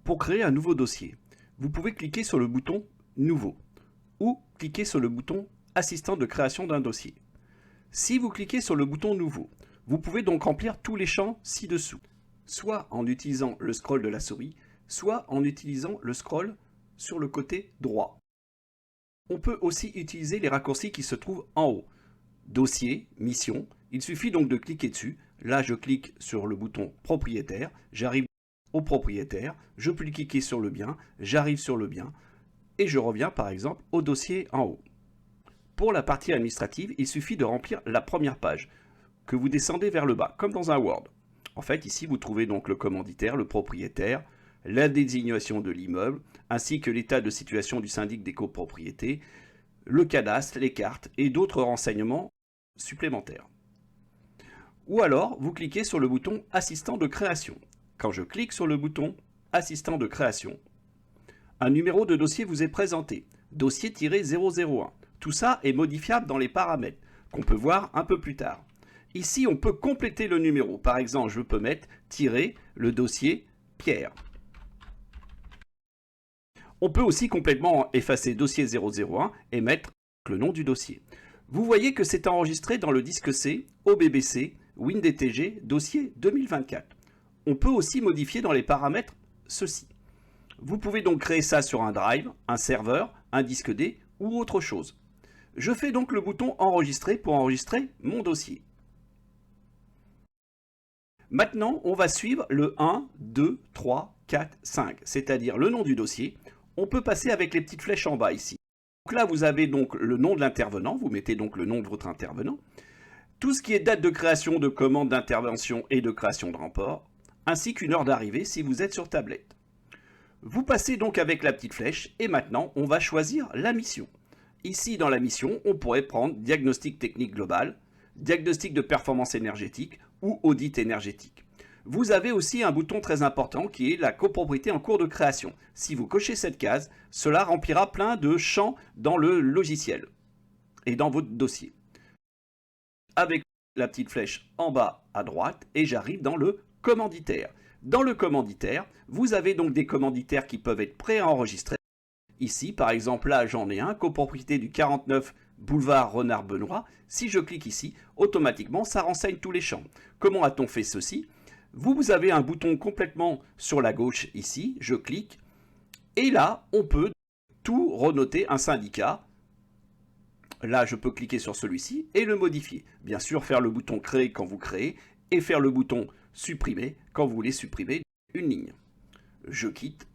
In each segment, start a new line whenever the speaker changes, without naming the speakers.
Pour créer un nouveau dossier, vous pouvez cliquer sur le bouton Nouveau ou cliquer sur le bouton Assistant de création d'un dossier. Si vous cliquez sur le bouton Nouveau, vous pouvez donc remplir tous les champs ci-dessous, soit en utilisant le scroll de la souris, soit en utilisant le scroll sur le côté droit. On peut aussi utiliser les raccourcis qui se trouvent en haut. Dossier, mission, il suffit donc de cliquer dessus. Là, je clique sur le bouton propriétaire, j'arrive au propriétaire, je peux cliquer sur le bien, j'arrive sur le bien et je reviens par exemple au dossier en haut. Pour la partie administrative, il suffit de remplir la première page que vous descendez vers le bas, comme dans un Word. En fait, ici, vous trouvez donc le commanditaire, le propriétaire, la désignation de l'immeuble, ainsi que l'état de situation du syndic des copropriétés, le cadastre, les cartes et d'autres renseignements supplémentaires. Ou alors, vous cliquez sur le bouton Assistant de création. Quand je clique sur le bouton Assistant de création, un numéro de dossier vous est présenté, dossier-001. Tout ça est modifiable dans les paramètres, qu'on peut voir un peu plus tard. Ici, on peut compléter le numéro. Par exemple, je peux mettre le dossier Pierre. On peut aussi complètement effacer dossier 001 et mettre le nom du dossier. Vous voyez que c'est enregistré dans le disque C, OBBC, WinDTG, dossier 2024. On peut aussi modifier dans les paramètres ceci. Vous pouvez donc créer ça sur un drive, un serveur, un disque D ou autre chose. Je fais donc le bouton enregistrer pour enregistrer mon dossier. Maintenant, on va suivre le 1, 2, 3, 4, 5, c'est-à-dire le nom du dossier. On peut passer avec les petites flèches en bas ici. Donc là, vous avez donc le nom de l'intervenant, vous mettez donc le nom de votre intervenant, tout ce qui est date de création, de commande, d'intervention et de création de rapport, ainsi qu'une heure d'arrivée si vous êtes sur tablette. Vous passez donc avec la petite flèche et maintenant, on va choisir la mission. Ici, dans la mission, on pourrait prendre diagnostic technique global, diagnostic de performance énergétique ou audit énergétique. Vous avez aussi un bouton très important qui est la copropriété en cours de création. Si vous cochez cette case, cela remplira plein de champs dans le logiciel et dans votre dossier. Avec la petite flèche en bas à droite et j'arrive dans le commanditaire. Dans le commanditaire, vous avez donc des commanditaires qui peuvent être pré-enregistrés. Ici, par exemple, là, j'en ai un, copropriété du 49 boulevard Renard-Benoît. Si je clique ici, automatiquement, ça renseigne tous les champs. Comment a-t-on fait ceci? Vous avez un bouton complètement sur la gauche ici, je clique, et là, on peut tout renoter un syndicat. Là, je peux cliquer sur celui-ci et le modifier. Bien sûr, faire le bouton créer quand vous créez et faire le bouton supprimer quand vous voulez supprimer une ligne. Je quitte.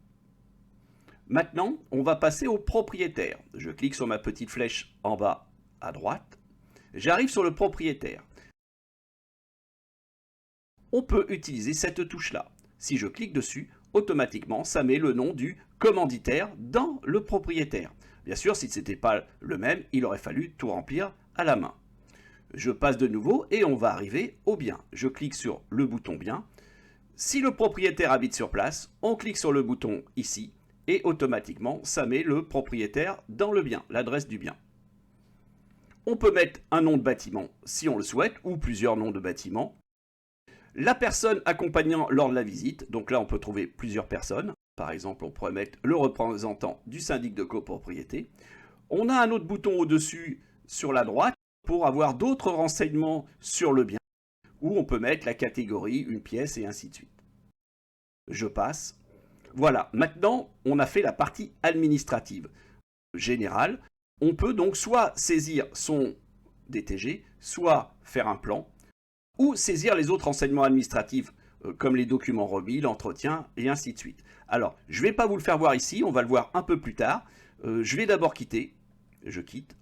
Maintenant, on va passer au propriétaire. Je clique sur ma petite flèche en bas à droite. J'arrive sur le propriétaire. On peut utiliser cette touche-là. Si je clique dessus, automatiquement, ça met le nom du commanditaire dans le propriétaire. Bien sûr, si ce n'était pas le même, il aurait fallu tout remplir à la main. Je passe de nouveau et on va arriver au bien. Je clique sur le bouton bien. Si le propriétaire habite sur place, on clique sur le bouton ici et automatiquement, ça met le propriétaire dans le bien, l'adresse du bien. On peut mettre un nom de bâtiment si on le souhaite ou plusieurs noms de bâtiments. La personne accompagnant lors de la visite, donc là on peut trouver plusieurs personnes. Par exemple, on pourrait mettre le représentant du syndic de copropriété. On a un autre bouton au-dessus sur la droite pour avoir d'autres renseignements sur le bien, où on peut mettre la catégorie, une pièce et ainsi de suite. Je passe. Voilà, maintenant on a fait la partie administrative générale. On peut donc soit saisir son DTG, soit faire un plan, ou saisir les autres renseignements administratifs comme les documents remis, l'entretien et ainsi de suite. Alors, je ne vais pas vous le faire voir ici, on va le voir un peu plus tard. Je vais d'abord quitter, je quitte,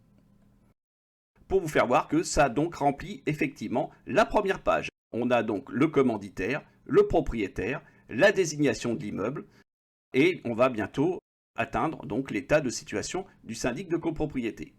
pour vous faire voir que ça donc remplit effectivement la première page. On a donc le commanditaire, le propriétaire, la désignation de l'immeuble et on va bientôt atteindre donc l'état de situation du syndic de copropriété.